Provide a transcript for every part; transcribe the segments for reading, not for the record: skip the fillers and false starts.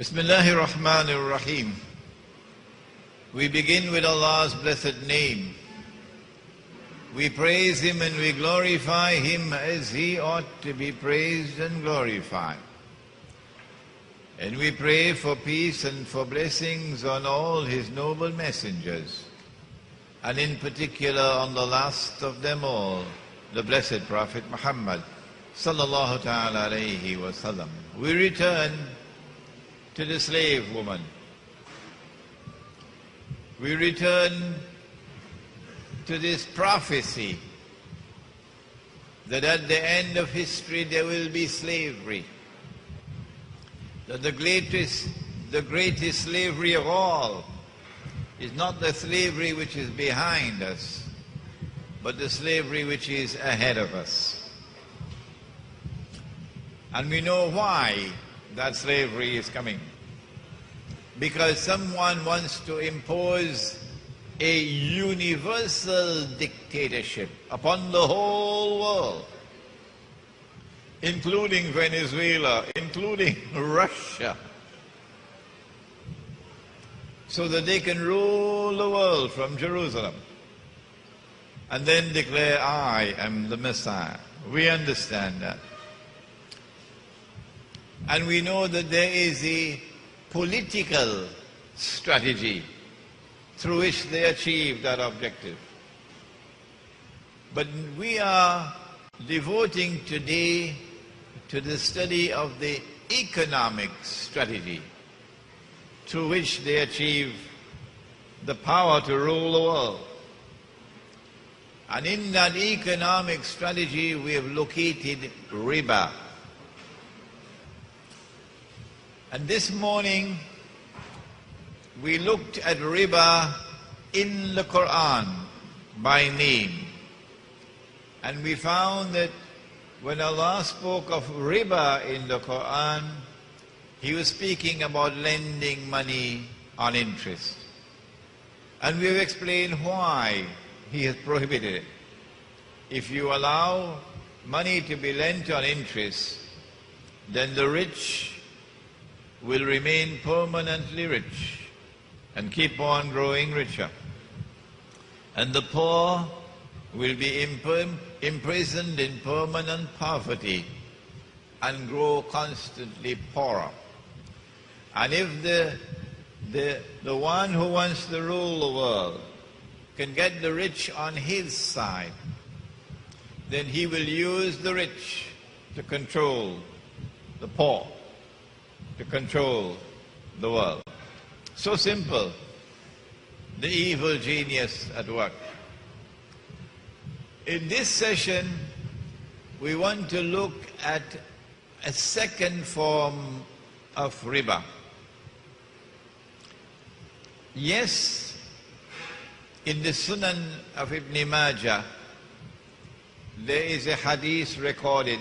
Bismillahir Rahmanir Rahim. We begin with Allah's blessed name. We praise Him and we glorify Him as He ought to be praised and glorified. And we pray for peace and for blessings on all His noble messengers, and in particular on the last of them all, the blessed Prophet Muhammad sallallahu ta'ala alayhi wa sallam. We return to the slave woman. We return to this prophecy that at the end of history there will be slavery. That the greatest slavery of all is not the slavery which is behind us, but the slavery which is ahead of us. And we know why that slavery is coming. Because someone wants to impose a universal dictatorship upon the whole world, including Venezuela, including Russia, so that they can rule the world from Jerusalem and then declare, I am the Messiah. We understand that. And we know that there is a political strategy through which they achieve that objective. But we are devoting today to the study of the economic strategy through which they achieve the power to rule the world. And in that economic strategy we have located riba. And this morning we looked at riba in the Quran by name. And we found that when Allah spoke of riba in the Quran, He was speaking about lending money on interest. And we have explained why He has prohibited it. If you allow money to be lent on interest, then the rich will remain permanently rich and keep on growing richer. And the poor will be imprisoned in permanent poverty and grow constantly poorer. And if the one who wants to rule the world can get the rich on his side, then he will use the rich to control the poor, to control the world. So simple, the evil genius at work. In this session, we want to look at a second form of riba. Yes, in the Sunan of Ibn Majah, there is a hadith recorded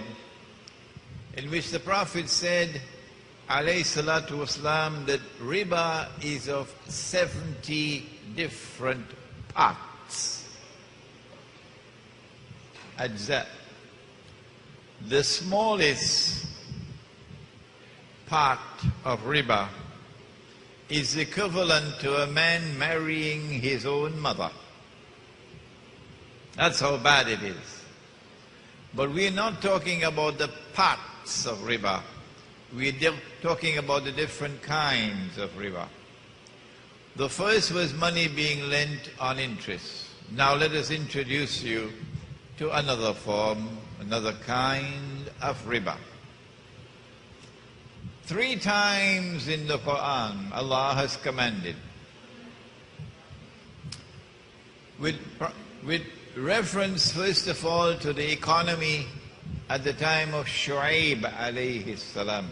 in which the Prophet said, alayhi salatu wasalam, that riba is of 70 different parts. Ajza. The smallest part of riba is equivalent to a man marrying his own mother. That's how bad it is. But we're not talking about the parts of riba. We're talking about the different kinds of riba. The first was money being lent on interest. Now let us introduce you to another form, another kind of riba. 3 times in the Quran Allah has commanded, with reference first of all to the economy at the time of Shu'aib alayhi salam.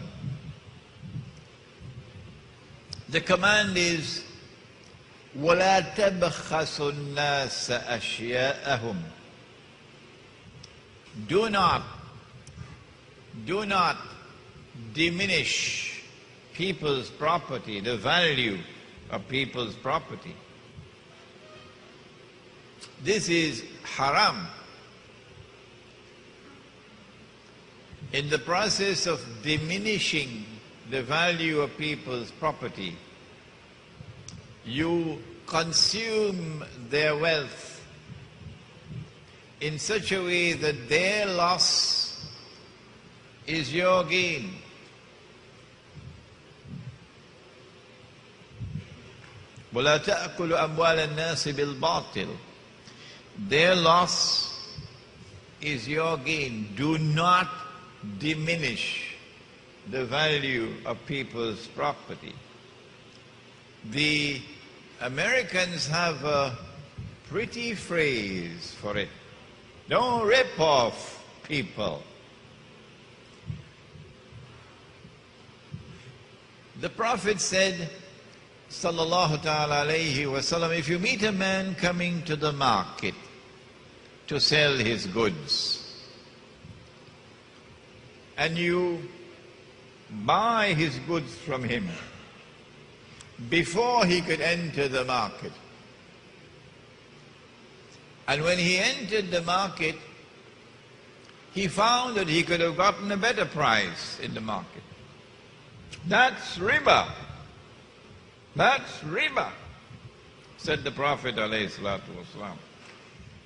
The command is, وَلَا تَبْخَسُوا النَّاسَ أَشْيَاءَهُمْ. Do not diminish people's property, the value of people's property. This is haram. In the process of diminishing the value of people's property. You consume their wealth in such a way that their loss is your gain. وَلَا تَأْكُلُ أَمْوَالَ النَّاسِ بِالْبَاطِلِ. Their loss is your gain. Do not diminish the value of people's property. The Americans have a pretty phrase for it. Don't rip off people. The Prophet said, sallallahu ta'ala alayhi wasallam, if you meet a man coming to the market to sell his goods, and you buy his goods from him before he could enter the market, and when he entered the market, he found that he could have gotten a better price in the market. That's riba. That's riba, said the Prophet ﷺ.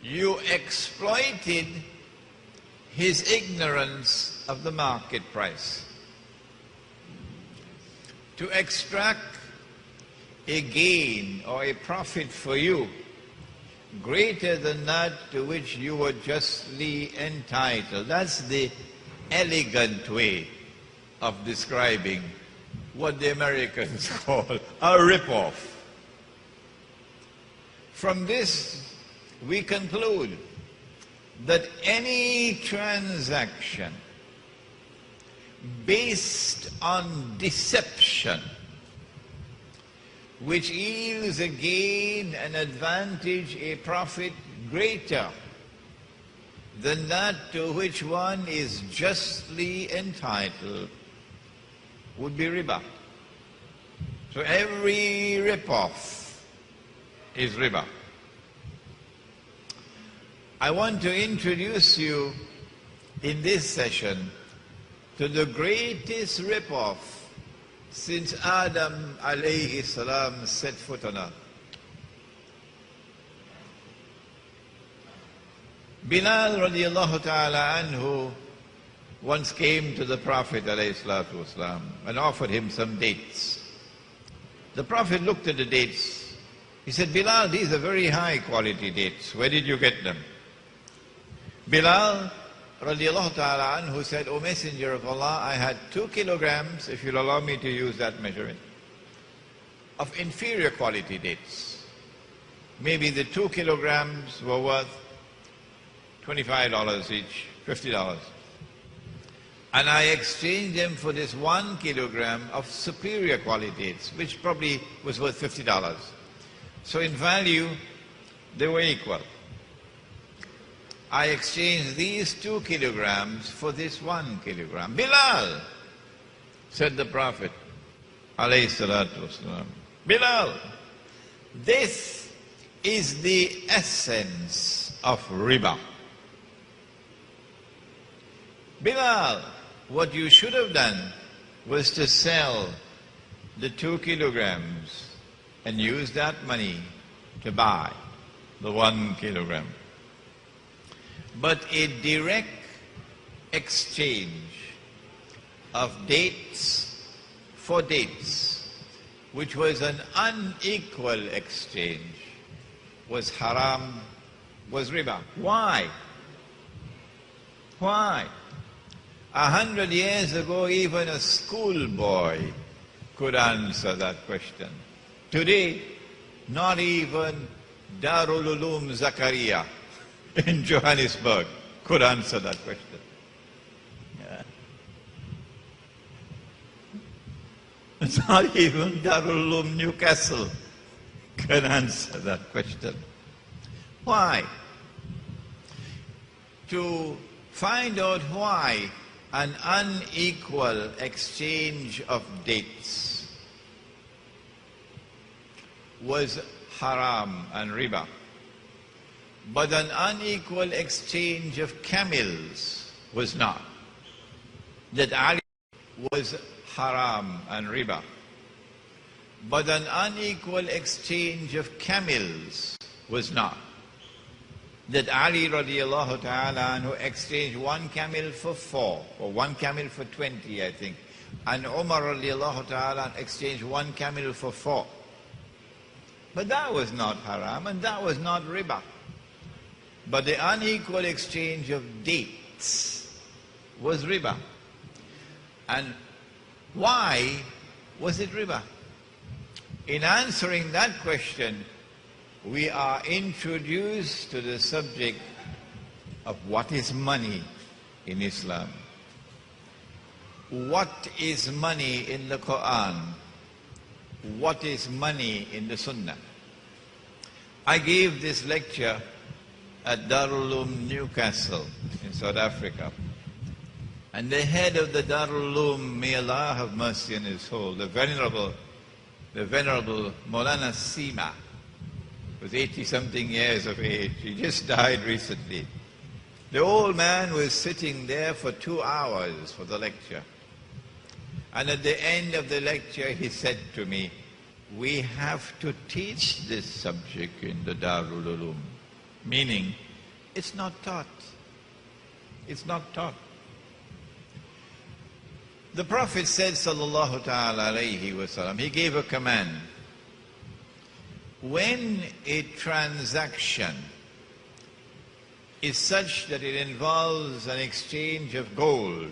You exploited his ignorance of the market price to extract a gain or a profit for you greater than that to which you were justly entitled. That's the elegant way of describing what the Americans call a rip-off. From this, we conclude that any transaction based on deception, which yields a gain, an advantage, a profit greater than that to which one is justly entitled, would be riba. So every rip-off is riba. I want to introduce you in this session to the greatest rip-off since Adam alayhi salam set foot on earth. Bilal radiallahu ta'ala anhu once came to the Prophet ﷺ and offered him some dates. The Prophet looked at the dates. He said, Bilal, these are very high quality dates. Where did you get them? Bilal radiallahu ta'ala anhu said, O Messenger of Allah, I had 2 kilograms, if you'll allow me to use that measurement, of inferior quality dates. Maybe the 2 kilograms were worth $25 each, $50. And I exchanged them for this 1 kilogram of superior quality dates, which probably was worth $50. So in value, they were equal. I exchanged these 2 kilograms for this 1 kilogram. Bilal, said the Prophet, alayhi salatu wasalam, Bilal, this is the essence of riba. Bilal, what you should have done was to sell the 2 kilograms and use that money to buy the 1 kilogram. But a direct exchange of dates for dates, which was an unequal exchange, was haram, was riba. Why? Why? 100 years ago, even a schoolboy could answer that question. Today, not even Darul Uloom Zakaria in Johannesburg could answer that question. Yeah. Not even Darul Uloom Newcastle can answer that question. Why? To find out why an unequal exchange of dates was haram and riba, but an unequal exchange of camels was not. That Ali was haram and riba. But an unequal exchange of camels was not. That Ali radiallahu ta'ala anhu exchanged one camel for 4, or one camel for 20, I think. And Umar radiallahu ta'ala exchanged one camel for 4. But that was not haram and that was not riba. But the unequal exchange of dates was riba. And why was it riba? In answering that question, we are introduced to the subject of what is money in Islam. What is money in the Quran? What is money in the Sunnah? I gave this lecture at Darul Uloom Newcastle in South Africa. And the head of the Darul Uloom, may Allah have mercy on his soul, the Venerable Maulana Sima, was 80-something years of age. He just died recently. The old man was sitting there for 2 hours for the lecture. And at the end of the lecture, he said to me, "We have to teach this subject in the Darul Uloom." Meaning, it's not taught. It's not taught. The Prophet said, sallallahu ta'ala alayhi wa sallam, he gave a command. When a transaction is such that it involves an exchange of gold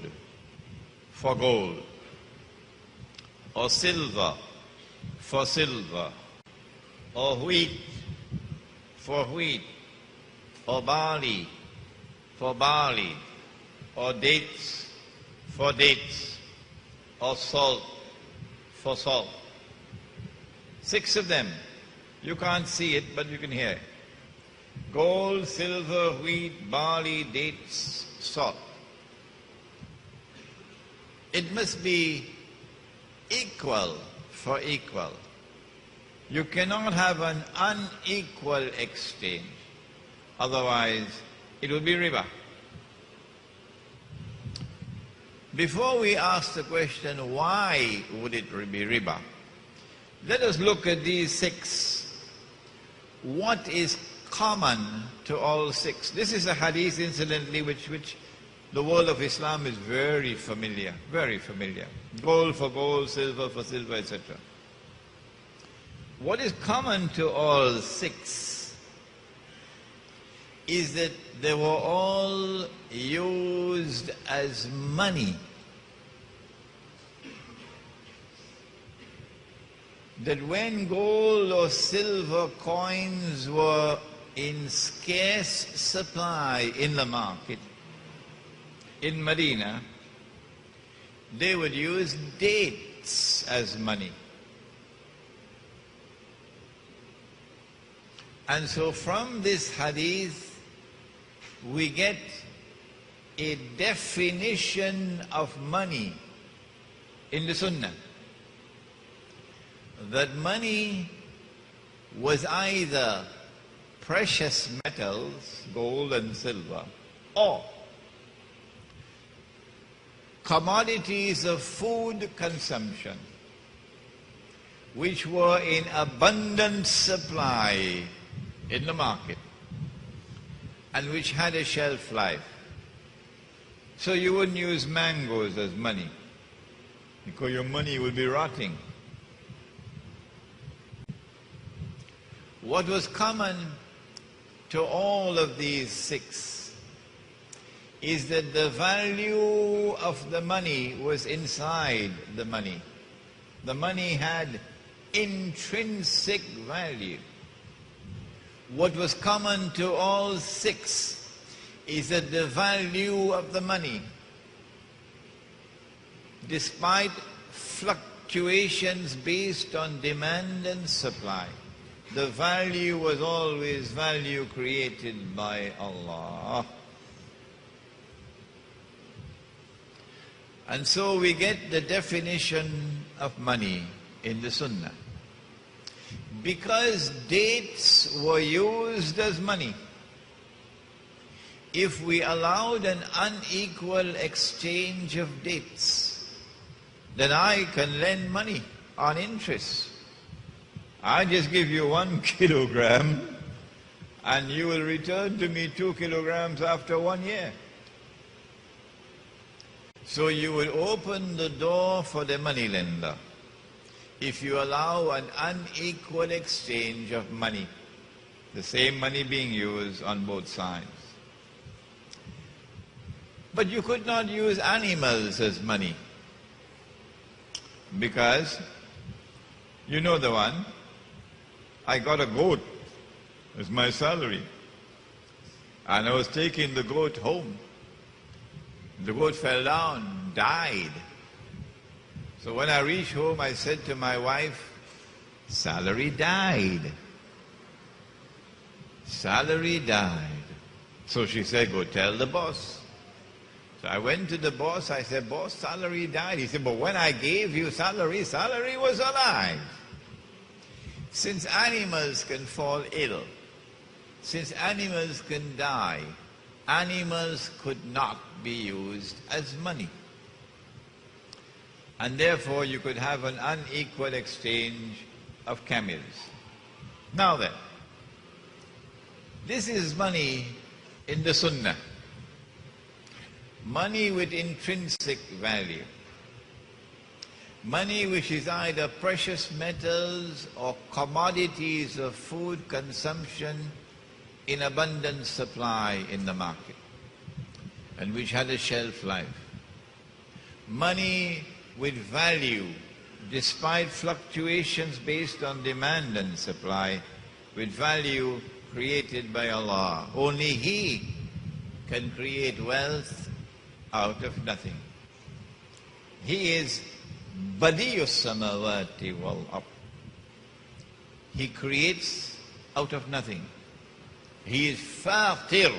for gold, or silver for silver, or wheat for wheat, or barley for barley, or dates for dates, or salt for salt. 6 of them. You can't see it, but you can hear it. Gold, silver, wheat, barley, dates, salt. It must be equal for equal. You cannot have an unequal exchange. Otherwise, it will be riba. Before we ask the question, why would it be riba? Let us look at these 6. What is common to all 6? This is a hadith, incidentally, which the world of Islam is very familiar, very familiar. Gold for gold, silver for silver, etc. What is common to all 6 is that they were all used as money. That when gold or silver coins were in scarce supply in the market, in Medina, they would use dates as money. And so from this hadith, we get a definition of money in the Sunnah. That money was either precious metals, gold and silver, or commodities of food consumption, which were in abundant supply in the market, and which had a shelf life. So you wouldn't use mangoes as money, because your money will be rotting. What was common to all of these 6 is that the value of the money was inside the money. The money had intrinsic value. What was common to all 6 is that the value of the money, despite fluctuations based on demand and supply, the value was always value created by Allah. And so we get the definition of money in the Sunnah. Because dates were used as money, if we allowed an unequal exchange of dates, then I can lend money on interest. I just give you 1 kilogram and you will return to me 2 kilograms after 1 year. So you will open the door for the moneylender if you allow an unequal exchange of money, the same money being used on both sides. But you could not use animals as money, because you know the one, I got a goat as my salary, and I was taking the goat home. The goat fell down, died. So when I reached home, I said to my wife, salary died. Salary died. So she said, go tell the boss. So I went to the boss, I said, boss, salary died. He said, but when I gave you salary, salary was alive. Since animals can fall ill, since animals can die, animals could not be used as money. And therefore you could have an unequal exchange of camels. Now then, this is money in the Sunnah. Money with intrinsic value. Money which is either precious metals or commodities of food consumption in abundant supply in the market, and which had a shelf life. Money with value, despite fluctuations based on demand and supply, with value created by Allah. Only He can create wealth out of nothing. He is Badi'us samawati wal ard. He creates out of nothing. He is Fatir.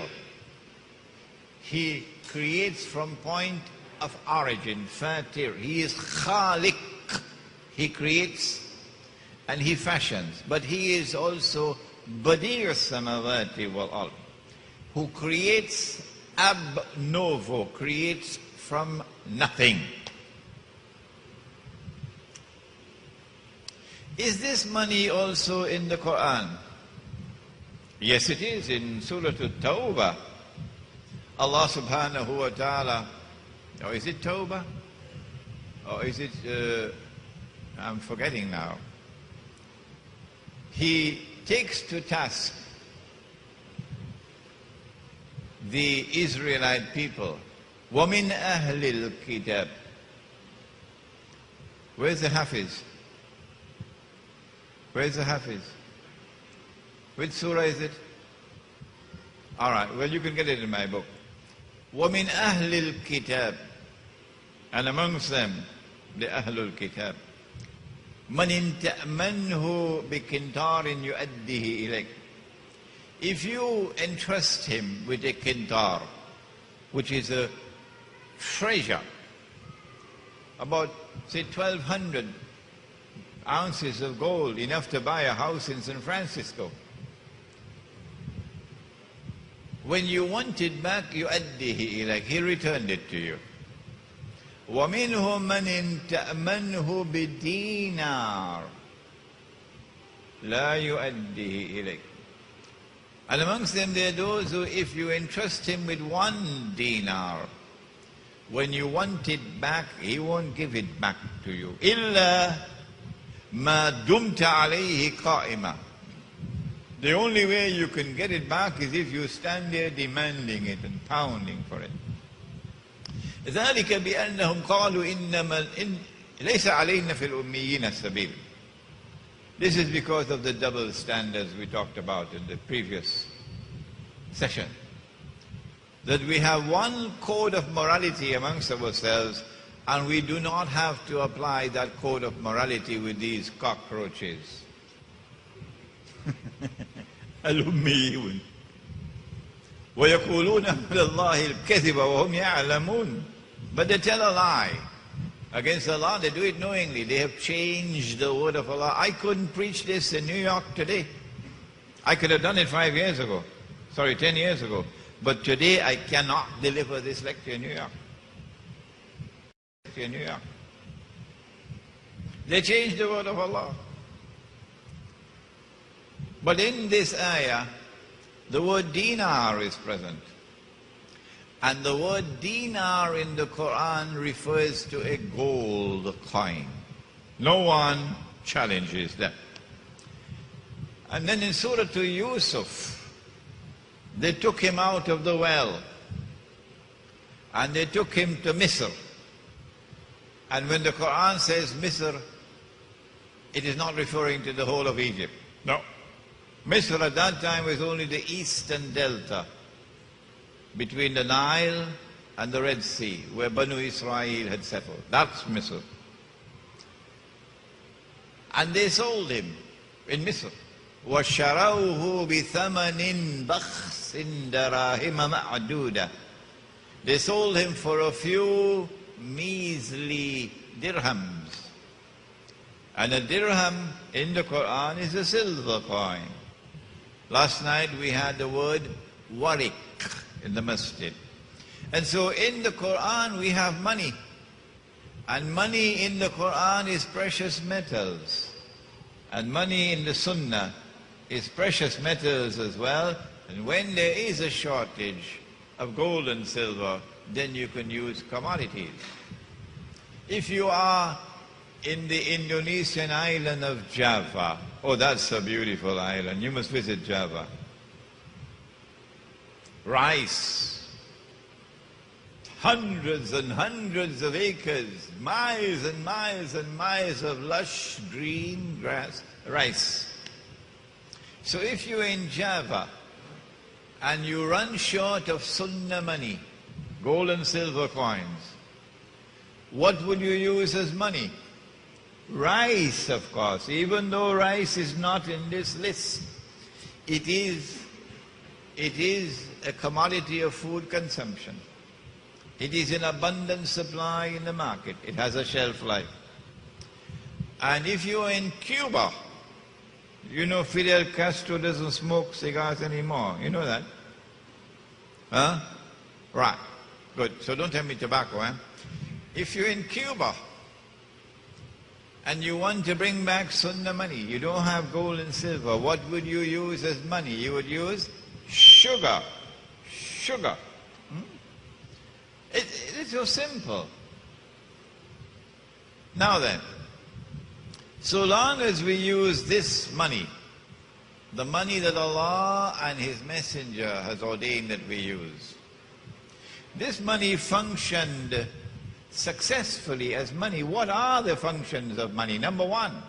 He creates from point of origin, Fatir. He is Khaliq. He creates and He fashions. But He is also Badi'us samawati wal ard, who creates ab novo, creates from nothing. Is this money also in the Quran? Yes, it is. In Surah At-Tawbah, Allah subhanahu wa ta'ala, or is it Tawbah? Or is it, I'm forgetting now. He takes to task the Israelite people. وَمِنْ أَهْلِ الْكِتَابِ. Where's the Hafiz? Where's the Hafiz? Which surah is it? All right, well, you can get it in my book. وَمِنْ أَهْلِ الْكِتَابِ. And amongst them, the Ahlul Kitab. مَنْ إِنْ بِكِنْتَارٍ يُؤَدِّهِ إِلَيْكَ. If you entrust him with a kintar, which is a treasure, about, say, 1,200 ounces of gold, enough to buy a house in San Francisco. When you want it back, يُؤَدِّهِ إِلَيْكَ. He returned it to you. وَمِنْهُمْ مَنْ إِنْ تَأْمَنْهُ بِدِينَارٍ لَا يُؤَدِّهِ إِلَيْكَ. And amongst them there are those who, if you entrust him with 1 dinar, when you want it back, he won't give it back to you. إِلَّا مَا دُمْتَ عَلَيْهِ قَائِمًا. The only way you can get it back is if you stand there demanding it and pounding for it. ذَلِكَ بِأَنَّهُمْ قَالُوا إِنَّمَا لَيْسَ عَلَيْنَا فِي الْأُمِّيِّينَ السَّبِيلُ. This is because of the double standards we talked about in the previous session. That we have one code of morality amongst ourselves, and we do not have to apply that code of morality with these cockroaches. الأميون ويقولون على الله الكذب وهم يعلمون. But they tell a lie against Allah. They do it knowingly. They have changed the word of Allah. I couldn't preach this in New York today. I could have done it 5 years ago. Sorry, 10 years ago. But today I cannot deliver this lecture in New York. They changed the word of Allah. But in this ayah, the word dinar is present. And the word dinar in the Quran refers to a gold coin. No one challenges that. And then in Surah to Yusuf, they took him out of the well and they took him to Misr. And when the Quran says Misr, it is not referring to the whole of Egypt. No. Misr at that time was only the eastern delta between the Nile and the Red Sea, where Banu Israel had settled. That's Misr. And they sold him in Misr. وَشَرَوْهُ بِثَمَنٍ بَخْسٍ دَرَاهِمَ مَعْدُودَةٍ. They sold him for a few measly dirhams. And a dirham in the Quran is a silver coin. Last night we had the word warik in the masjid. And so in the Quran we have money. And money in the Quran is precious metals. And money in the Sunnah is precious metals as well. And when there is a shortage of gold and silver, then you can use commodities. If you are in the Indonesian island of Java, oh, that's a beautiful island, you must visit Java. Rice, hundreds and hundreds of acres, miles and miles and miles of lush green grass, rice. So if you're in Java and you run short of Sunnah money, gold and silver coins, what would you use as money? Rice, of course. Even though rice is not in this list, it is a commodity of food consumption. It is in abundant supply in the market. It has a shelf life. And if you're in Cuba, you know Fidel Castro doesn't smoke cigars anymore. You know that? Huh? Right. Good. So don't tell me tobacco, eh? If you're in Cuba and you want to bring back Sunnah money, you don't have gold and silver, what would you use as money? You would use sugar. Sugar. It's so simple. Now then, so long as we use this money, the money that Allah and His Messenger has ordained that we use, this money functioned successfully as money. What are the functions of money? Number one,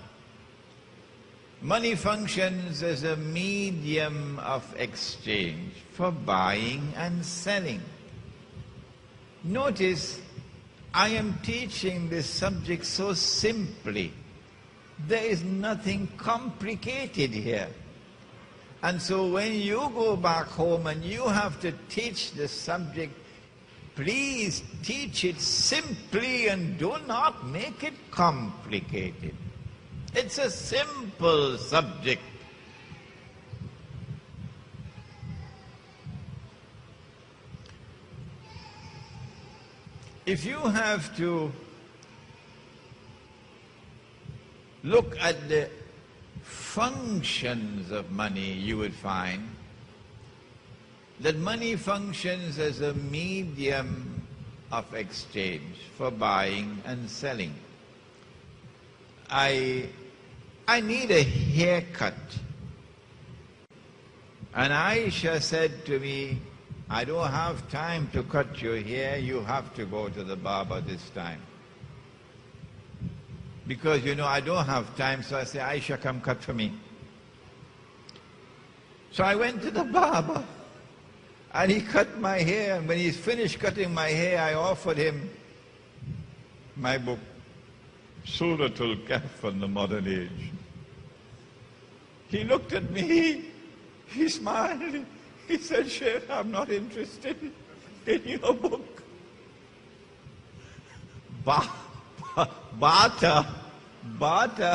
money functions as a medium of exchange for buying and selling. Notice, I am teaching this subject so simply. There is nothing complicated here. And so when you go back home and you have to teach the subject, please teach it simply and do not make it complicated. It's a simple subject. If you have to look at the functions of money, you would find that money functions as a medium of exchange for buying and selling. I need a haircut. And Aisha said to me, I don't have time to cut your hair, you have to go to the barber this time. Because, you know, I don't have time, so I say, Aisha, come cut for me. So I went to the barber, and he cut my hair, and when he's finished cutting my hair, I offered him my book, Suratul Kahf on the Modern Age. He looked at me, he smiled, he said, Sheikh, I'm not interested in your book. Barter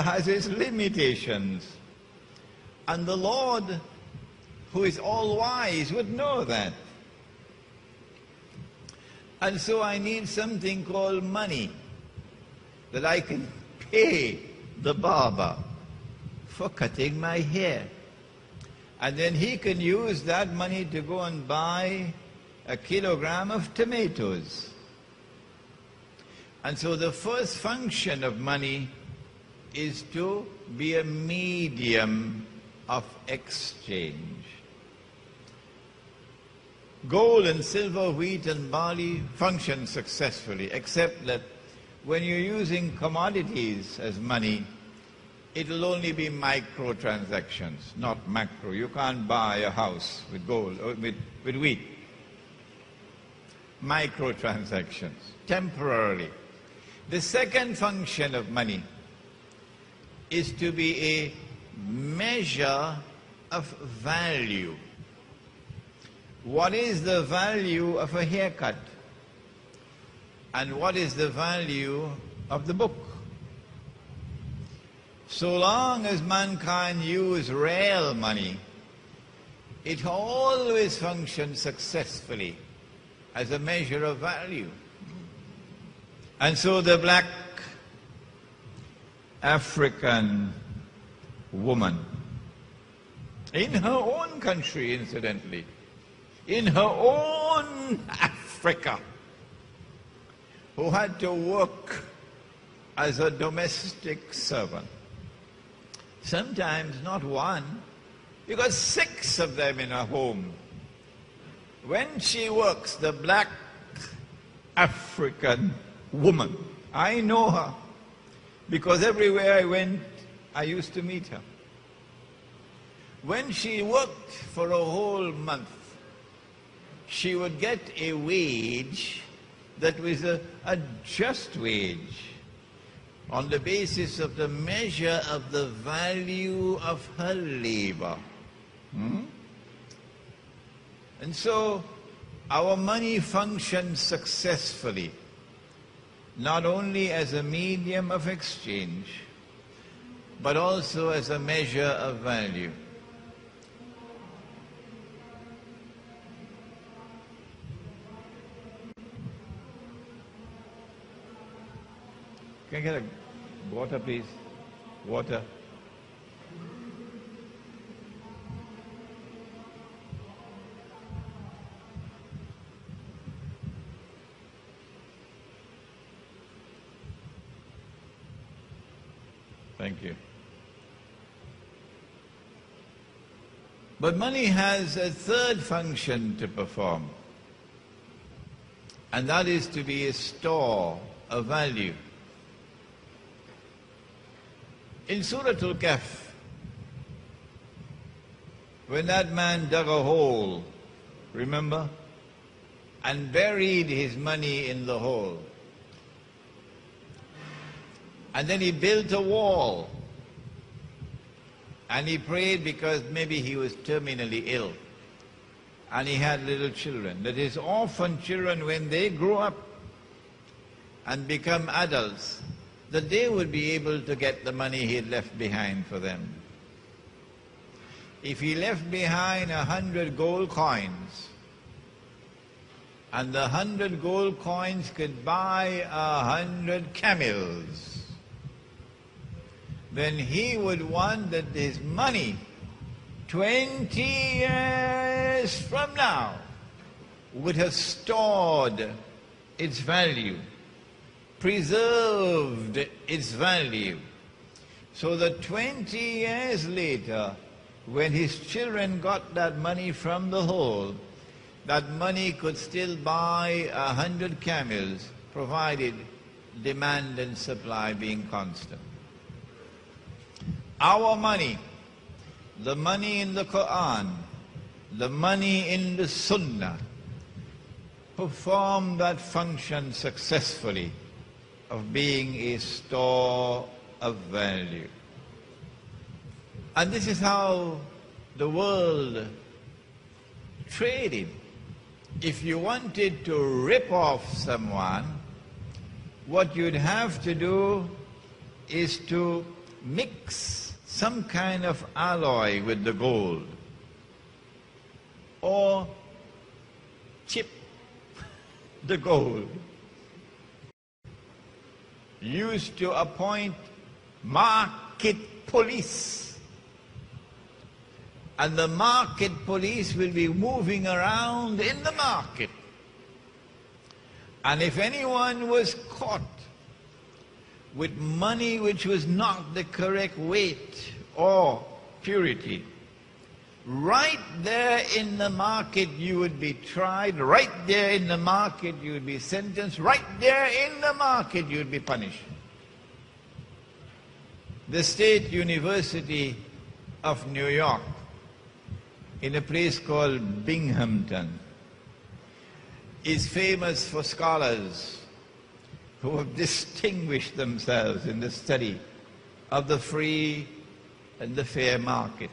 has its limitations. And the Lord, who is all-wise, would know that. And so I need something called money that I can pay the barber for cutting my hair. And then he can use that money to go and buy a kilogram of tomatoes. And so the first function of money is to be a medium of exchange. Gold and silver, wheat and barley function successfully, except that when you're using commodities as money, it'll only be micro transactions, not macro. You can't buy a house with gold or with wheat. Micro transactions, temporarily. The second function of money is to be a measure of value. What is the value of a haircut? And what is the value of the book? So long as mankind use real money, it always functions successfully as a measure of value. And so the black African woman, in her own country incidentally, in her own Africa, who had to work as a domestic servant, sometimes not one, you got 6 of them in her home. When she works, the black African woman, I know her, because everywhere I went, I used to meet her. When she worked for a whole month, she would get a wage that was a just wage, on the basis of the measure of the value of her labor. And so our money functions successfully, not only as a medium of exchange, but also as a measure of value. Can I get a water, please? Water. Thank you. But money has a third function to perform, and that is to be a store of value. In Surah Al-Kahf, when that man dug a hole, remember, and buried his money in the hole, and then he built a wall, and he prayed because maybe he was terminally ill, and he had little children, that his orphan children, when they grow up and become adults, that they would be able to get the money he had left behind for them. If he left behind 100 gold coins, and the 100 gold coins could buy 100 camels, then he would want that his money 20 years from now would have stored its value, preserved its value, so that 20 years later, when his children got that money from the hole, that money could still buy 100 camels, provided demand and supply being constant. Our money, the money in the Quran, the money in the Sunnah, perform that function successfully of being a store of value. And this is how the world traded. If you wanted to rip off someone, what you'd have to do is to mix some kind of alloy with the gold, or chip the gold, used to appoint market police. And the market police will be moving around in the market. And if anyone was caught with money which was not the correct weight or purity, right there in the market you would be tried, right there in the market you would be sentenced, right there in the market you would be punished. The State University of New York, in a place called Binghamton, is famous for scholars who have distinguished themselves in the study of the free and the fair market.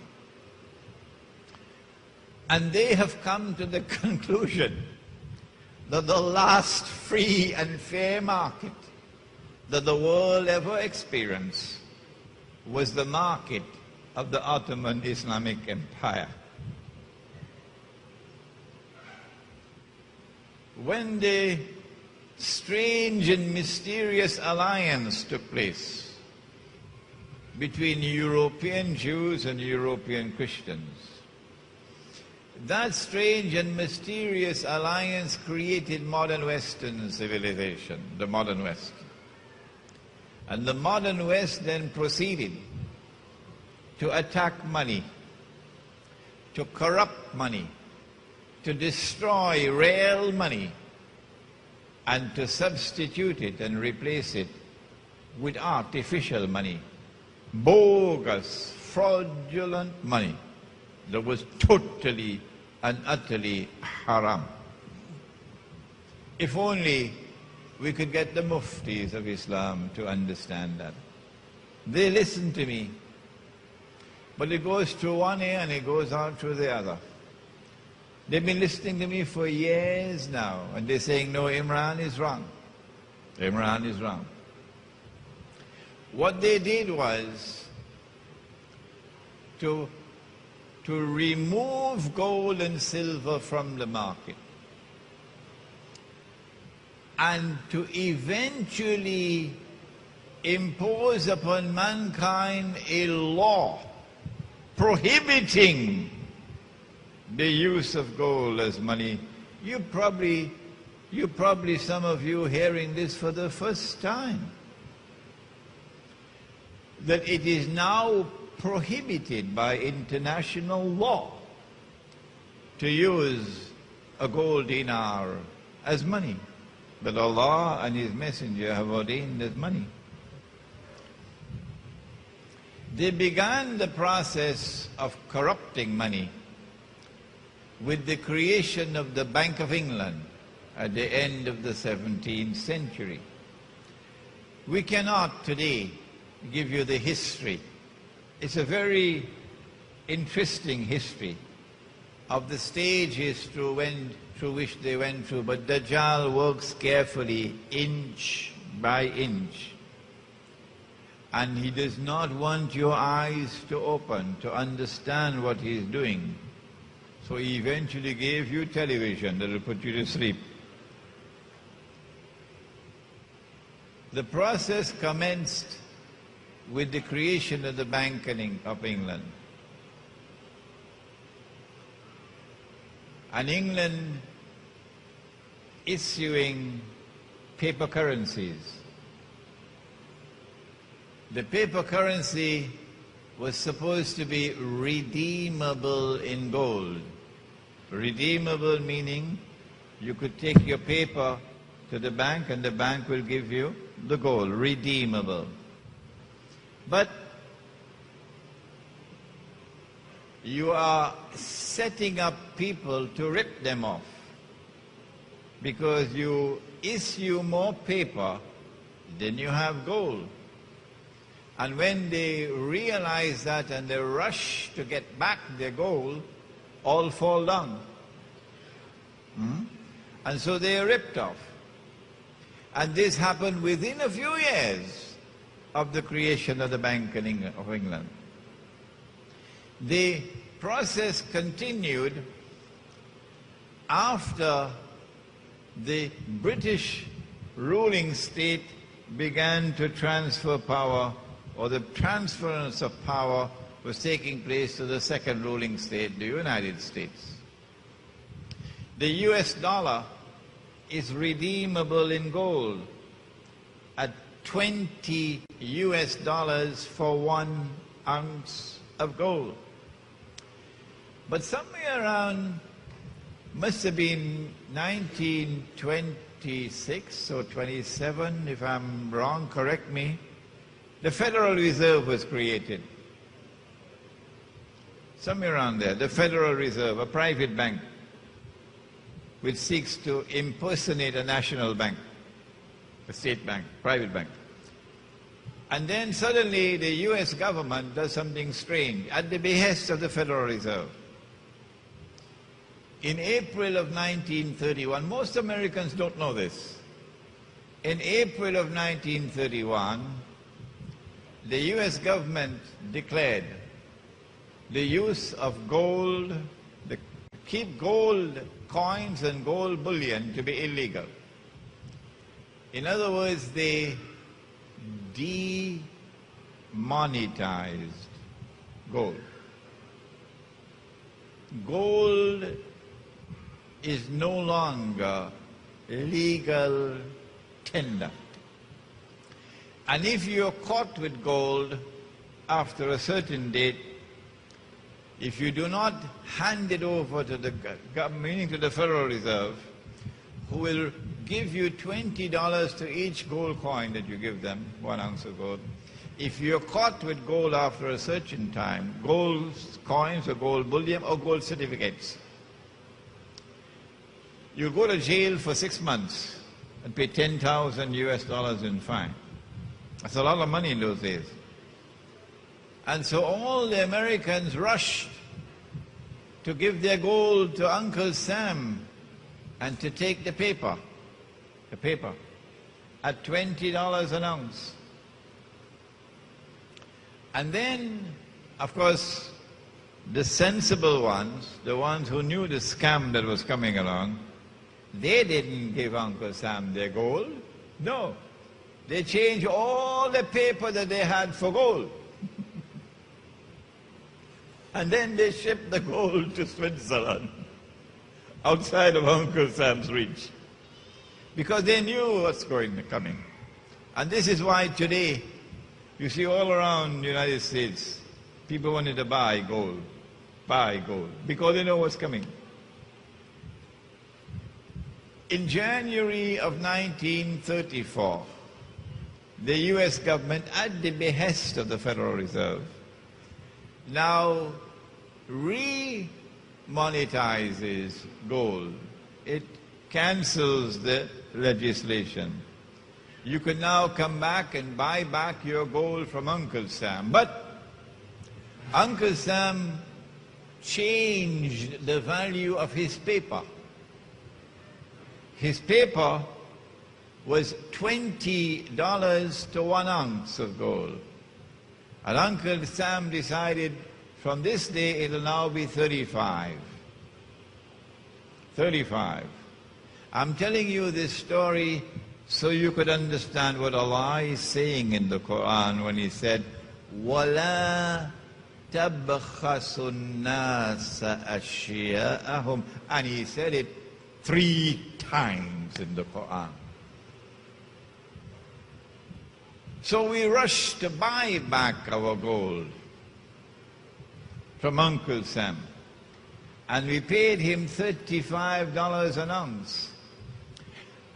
And they have come to the conclusion that the last free and fair market that the world ever experienced was the market of the Ottoman Islamic Empire. When the strange and mysterious alliance took place between European Jews and European Christians, that strange and mysterious alliance created modern Western civilization, the modern West. And the modern West then proceeded to attack money, to corrupt money, to destroy real money, and to substitute it and replace it with artificial money, bogus, fraudulent money that was totally and utterly haram. If only we could get the muftis of Islam to understand that. They listen to me, but it goes through one ear and it goes out through the other. They've been listening to me for years now, and they're saying, no, Imran is wrong. Imran is wrong. What they did was to remove gold and silver from the market and to eventually impose upon mankind a law prohibiting the use of gold as money. You probably, some of you hearing this for the first time, that it is now prohibited by international law to use a gold dinar as money, that Allah and His Messenger have ordained as money. They began the process of corrupting money with the creation of the Bank of England at the end of the 17th century. We cannot today give you the history. It's a very interesting history of the stages through which they went through, but Dajjal works carefully, inch by inch. And he does not want your eyes to open to understand what he is doing. So he eventually gave you television that will put you to sleep. The process commenced with the creation of the Bank of England. And England issuing paper currencies. The paper currency was supposed to be redeemable in gold. Redeemable meaning you could take your paper to the bank and the bank will give you the gold, redeemable. But you are setting up people to rip them off because you issue more paper than you have gold. And when they realize that and they rush to get back their gold, all fall down. And so they are ripped off. And this happened within a few years of the creation of the Bank of England. The process continued after the British ruling state began to transfer power or the transference of power was taking place to the second ruling state, the United States. The US dollar is redeemable in gold at 20 US dollars for 1 ounce of gold. But somewhere around, must have been 1926 or 27, if I'm wrong, correct me, the Federal Reserve was created. Somewhere around there, the Federal Reserve, a private bank, which seeks to impersonate a national bank, a state bank, private bank. And then suddenly the US government does something strange at the behest of the Federal Reserve. In April of 1931, most Americans don't know this. In April of 1931, the US government declared the use of gold, keep gold coins and gold bullion to be illegal. In other words, they demonetized gold. Gold is no longer legal tender. And if you're caught with gold after a certain date, if you do not hand it over to the government, meaning to the Federal Reserve, who will give you $20 to each gold coin that you give them, 1 ounce of gold. If you're caught with gold after a certain time, gold coins or gold bullion or gold certificates, you'll go to jail for 6 months and pay 10,000 US dollars in fine. That's a lot of money in those days. And so all the Americans rushed to give their gold to Uncle Sam and to take the paper at $20 an ounce. And then, of course, the sensible ones, the ones who knew the scam that was coming along, they didn't give Uncle Sam their gold. No. They changed all the paper that they had for gold. And then they shipped the gold to Switzerland, outside of Uncle Sam's reach, because they knew what's coming. And this is why today, you see all around the United States, people wanted to buy gold, because they know what's coming. In January of 1934, the US government, at the behest of the Federal Reserve, now remonetizes gold. It cancels the legislation. You could now come back and buy back your gold from Uncle Sam. But Uncle Sam changed the value of his paper. His paper was $20 to 1 ounce of gold. And Uncle Sam decided from this day it'll now be 35. 35. I'm telling you this story so you could understand what Allah is saying in the Quran when He said, وَلَا تَبْخَسُ النَّاسَ أَشْيَاءَهُمْ. And He said it 3 times in the Quran. So we rushed to buy back our gold from Uncle Sam. And we paid him $35 an ounce.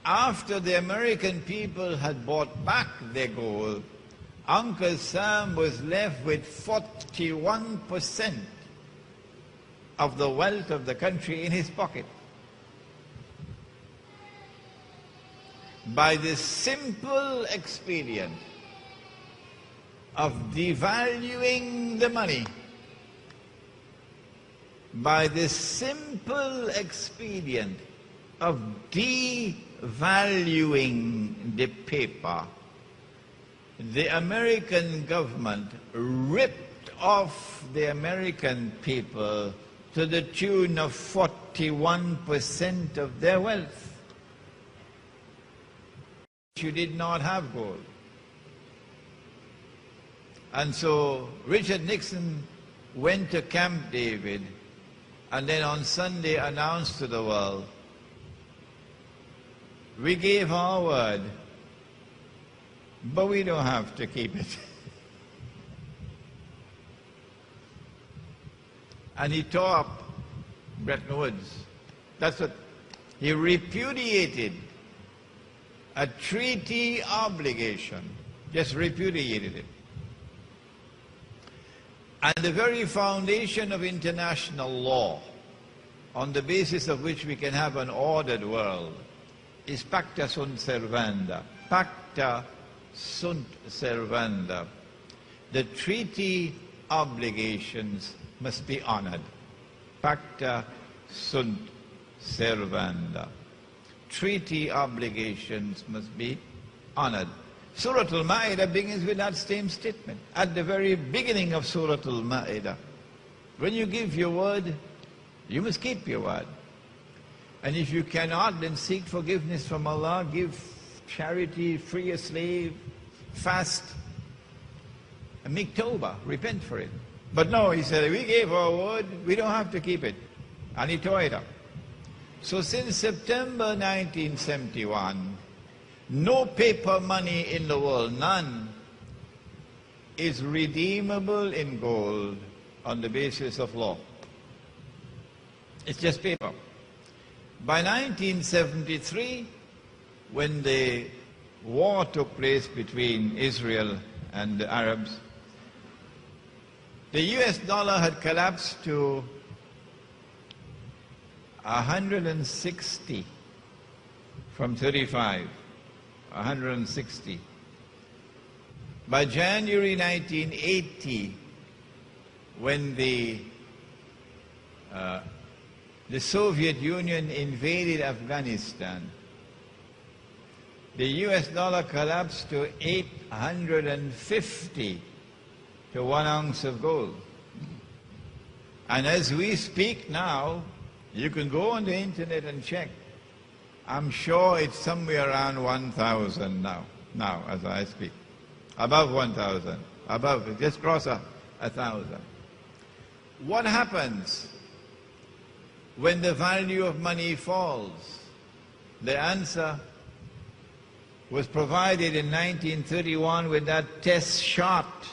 After the American people had bought back their gold, Uncle Sam was left with 41% of the wealth of the country in his pocket. By the simple expedient of devaluing the money, by the simple expedient of devaluing the paper, the American government ripped off the American people to the tune of 41% of their wealth. You did not have gold. And so Richard Nixon went to Camp David and then on Sunday announced to the world, we gave our word, but we don't have to keep it. And he tore up Bretton Woods. That's what he repudiated, a treaty obligation, just repudiated it. And the very foundation of international law, on the basis of which we can have an ordered world, is pacta sunt servanda. Pacta sunt servanda. The treaty obligations must be honored. Pacta sunt servanda. Treaty obligations must be honored. Surah Al-Ma'idah begins with that same statement. At the very beginning of Surah Al-Ma'idah, when you give your word, you must keep your word. And if you cannot, then seek forgiveness from Allah, give charity, free a slave, fast, and make tawbah, repent for it. But no, he said, we gave our word, we don't have to keep it. And he tore it up. So since September 1971, no paper money in the world, none, is redeemable in gold on the basis of law. It's just paper. By 1973, when the war took place between Israel and the Arabs, the US dollar had collapsed to 160 from 35, 160. By January 1980, when the Soviet Union invaded Afghanistan, the US dollar collapsed to 850 to 1 ounce of gold. And as we speak now, you can go on the internet and check. I'm sure it's somewhere around 1,000 now as I speak. Above 1,000, above, just cross 1,000. What happens when the value of money falls? The answer was provided in 1931 with that test shot.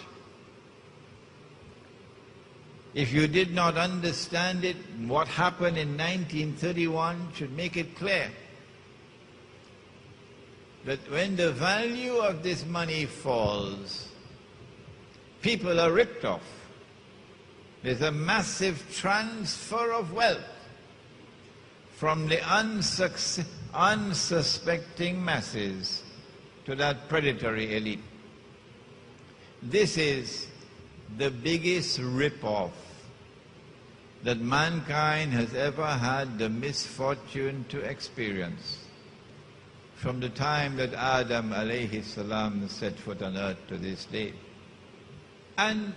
If you did not understand it, what happened in 1931 should make it clear that when the value of this money falls, people are ripped off. There's a massive transfer of wealth from the unsuspecting masses to that predatory elite. This is the biggest rip-off that mankind has ever had the misfortune to experience from the time that Adam alayhi salam set foot on earth to this day. And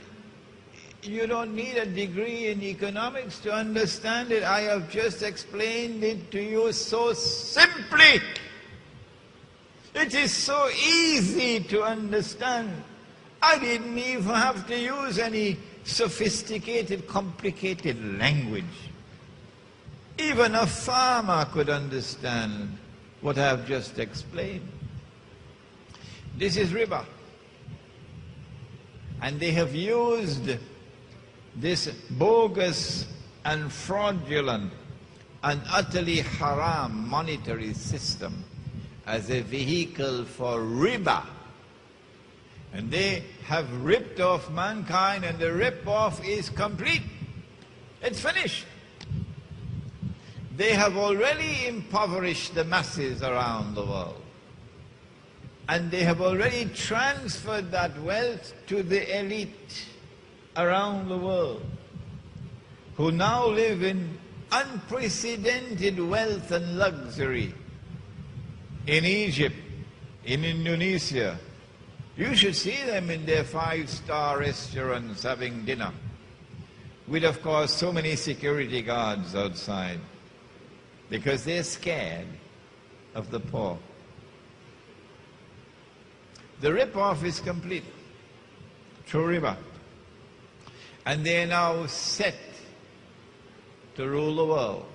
you don't need a degree in economics to understand it. I have just explained it to you so simply. It is so easy to understand. I didn't even have to use any sophisticated, complicated language. Even a farmer could understand what I have just explained. This is riba. And they have used this bogus and fraudulent and utterly haram monetary system as a vehicle for riba. And they have ripped off mankind, and the rip-off is complete. It's finished. They have already impoverished the masses around the world. And they have already transferred that wealth to the elite around the world, who now live in unprecedented wealth and luxury in Egypt, in Indonesia. You should see them in their 5-star restaurants having dinner, with, of course, so many security guards outside, because they're scared of the poor. The rip-off is complete. through riba. And they are now set to rule the world.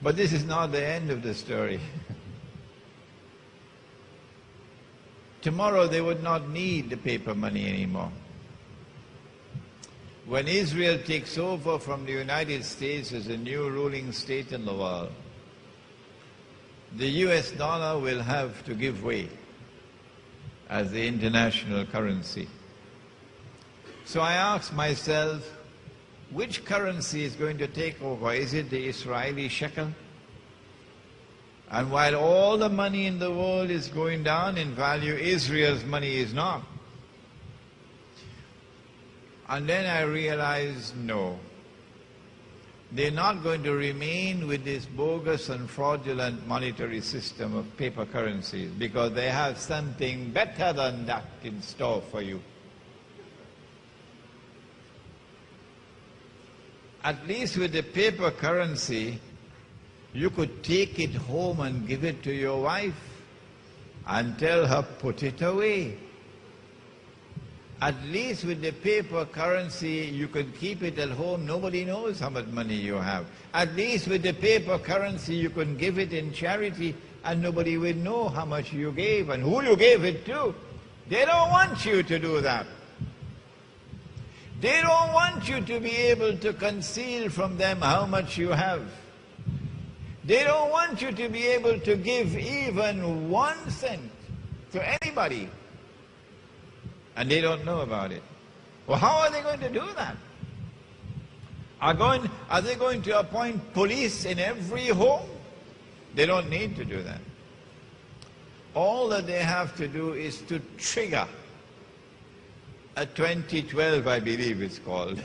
But this is not the end of the story. Tomorrow they would not need the paper money anymore. When Israel takes over from the United States as a new ruling state in the world, the US dollar will have to give way as the international currency. So I ask myself, which currency is going to take over? Is it the Israeli shekel? And while all the money in the world is going down in value, Israel's money is not. And then I realized, no. They're not going to remain with this bogus and fraudulent monetary system of paper currencies, because they have something better than that in store for you. At least with the paper currency, you could take it home and give it to your wife and tell her, put it away. At least with the paper currency, you could keep it at home. Nobody knows how much money you have. At least with the paper currency, you can give it in charity and nobody will know how much you gave and who you gave it to. They don't want you to do that. They don't want you to be able to conceal from them how much you have. They don't want you to be able to give even 1 cent to anybody. And they don't know about it. Well, how are they going to do that? Are they going to appoint police in every home? They don't need to do that. All that they have to do is to trigger a 2012, I believe it's called,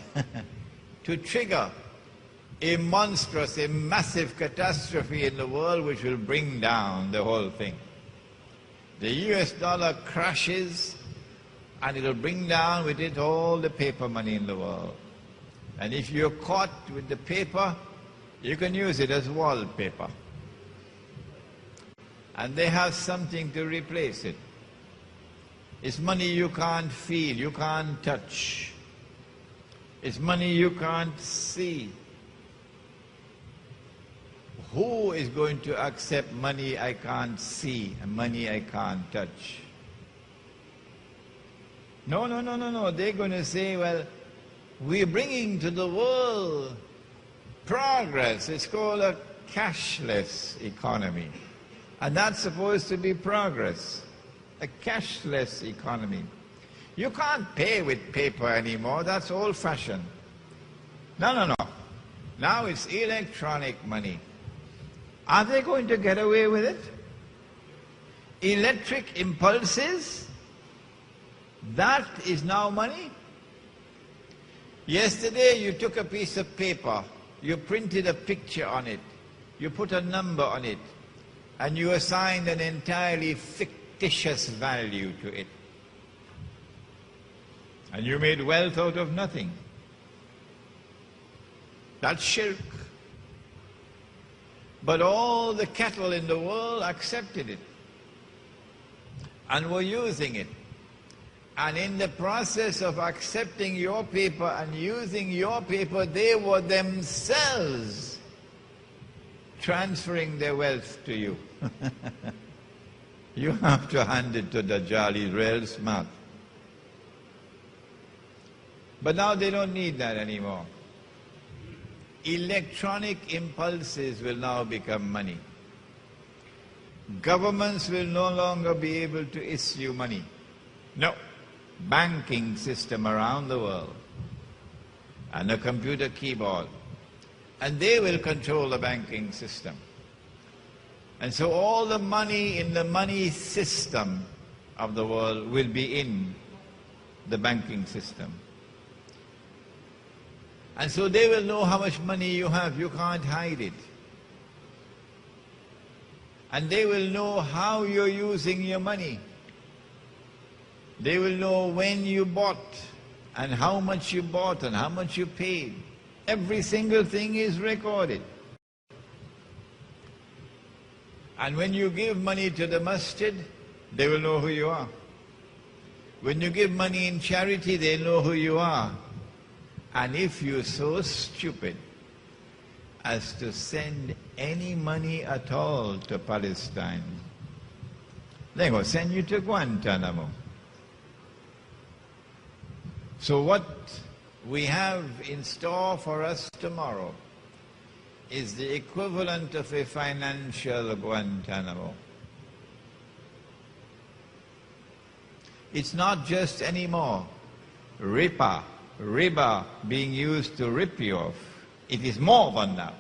to trigger a monstrous, a massive catastrophe in the world which will bring down the whole thing. The US dollar crashes, and it'll bring down with it all the paper money in the world. And if you're caught with the paper, you can use it as wallpaper. And they have something to replace it. It's money you can't feel, you can't touch. It's money you can't see. Who is going to accept money I can't see and money I can't touch? No. They're going to say, well, we're bringing to the world progress. It's called a cashless economy. And that's supposed to be progress. A cashless economy. You can't pay with paper anymore. That's old-fashioned. No. Now it's electronic money. Are they going to get away with it? Electric impulses? That is now money? Yesterday you took a piece of paper, you printed a picture on it, you put a number on it, and you assigned an entirely fictitious value to it. And you made wealth out of nothing. That's shirk. But all the cattle in the world accepted it and were using it. And in the process of accepting your paper and using your paper, they were themselves transferring their wealth to you. You have to hand it to Dajjal, he's real smart. But now they don't need that anymore. Electronic impulses will now become money. Governments will no longer be able to issue money. No. Banking system around the world and a computer keyboard, and they will control the banking system. And so all the money in the money system of the world will be in the banking system. And so they will know how much money you have. You can't hide it. And they will know how you're using your money. They will know when you bought and how much you bought and how much you paid. Every single thing is recorded. And when you give money to the masjid, they will know who you are. When you give money in charity, they know who you are. And if you're so stupid as to send any money at all to Palestine, they're going to send you to Guantanamo. So what we have in store for us tomorrow is the equivalent of a financial Guantanamo. It's not just anymore riba being used to rip you off. It is more than that.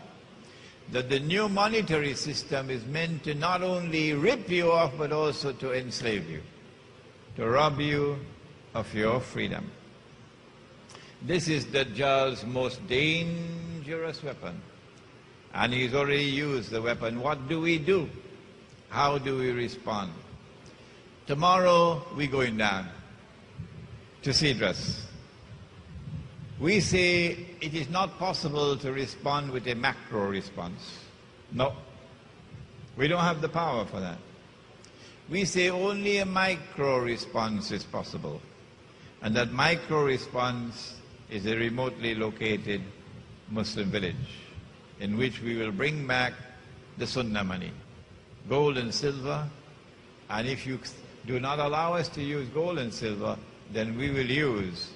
That the new monetary system is meant to not only rip you off, but also to enslave you, to rob you of your freedom. This is Dajjal's most dangerous weapon. And he's already used the weapon. What do we do? How do we respond? Tomorrow we're going down to Cedrus. We say it is not possible to respond with a macro response. No. We don't have the power for that. We say only a micro response is possible. And that micro response is a remotely located Muslim village in which we will bring back the Sunnah money, gold and silver, and if you do not allow us to use gold and silver, then we will use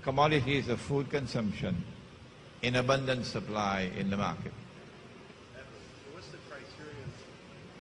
commodities of food consumption in abundant supply in the market.